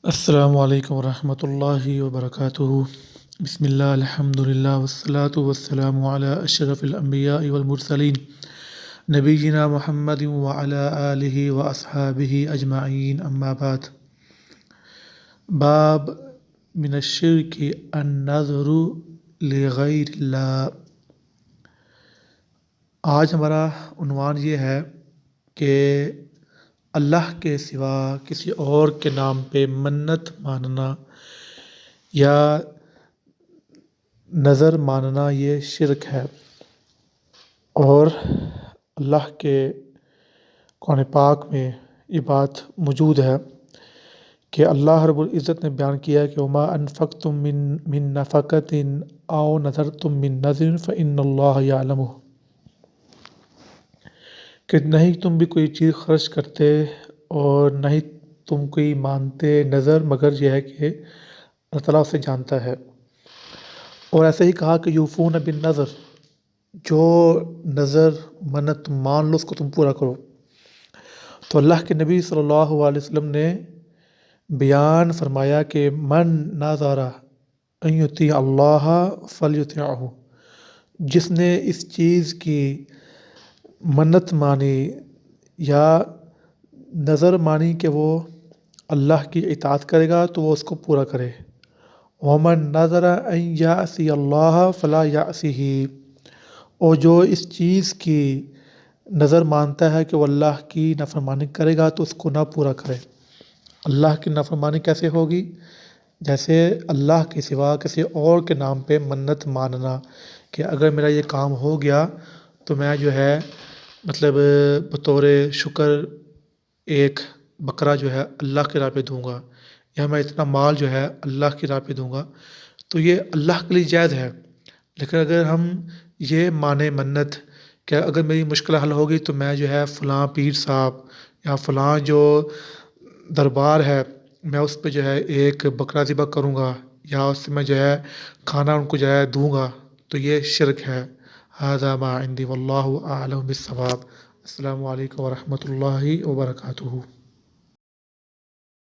السلام علیکم ورحمۃ اللہ وبرکاتہ۔ بسم اللہ الحمد للہ والصلاة والسلام علی اشرف الانبیاء والمرسلین نبینا محمد وعلی آلہ واصحابہ اجمعین، اما بعد۔ باب من الشرک النظر لغیر اللہ۔ آج ہمارا عنوان یہ ہے کہ اللہ کے سوا کسی اور کے نام پہ منت ماننا یا نظر ماننا یہ شرک ہے۔ اور اللہ کے قرآن پاک میں یہ بات موجود ہے کہ اللہ رب العزت نے بیان کیا ہے کہ وما انفقتم من نفقۃ او نذرتم من نذر فإن اللہ یعلمہ، کہ نہیں تم بھی کوئی چیز خرچ کرتے اور نہیں تم کوئی مانتے نظر، مگر یہ ہے کہ اللہ تعالیٰ اسے جانتا ہے۔ اور ایسے ہی کہا کہ یوفون بالنذر، جو نظر منت تم مان لو اس کو تم پورا کرو۔ تو اللہ کے نبی صلی اللہ علیہ وسلم نے بیان فرمایا کہ من نذر ان یطیع اللہ فلیطعہ، جس نے اس چیز کی منت مانی یا نظر مانی کہ وہ اللہ کی اطاعت کرے گا تو وہ اس کو پورا کرے۔ ومن نذر ان یعصی اللہ فلا یعصیہ، اور جو اس چیز کی نظر مانتا ہے کہ وہ اللہ کی نافرمانی کرے گا تو اس کو نہ پورا کرے۔ اللہ کی نافرمانی کیسے ہوگی؟ جیسے اللہ کے سوا کسی اور کے نام پہ منت ماننا کہ اگر میرا یہ کام ہو گیا تو میں جو ہے بطور شکر ایک بکرا جو ہے اللہ کی راہ پہ دوں گا، یا میں اتنا مال جو ہے اللہ کی راہ پہ دوں گا، تو یہ اللہ کے لیے جائز ہے۔ لیکن اگر ہم یہ مانے منت کہ اگر میری مشکل حل ہوگی تو میں جو ہے فلاں پیر صاحب یا فلاں جو دربار ہے میں اس پہ جو ہے ایک بکرا ذبح کروں گا یا اس سے میں جو ہے کھانا ان کو جو ہے دوں گا، تو یہ شرک ہے۔ ھذا ما عندی واللہ اعلم بالصواب۔ السلام علیکم ورحمۃ اللہ وبرکاتہ۔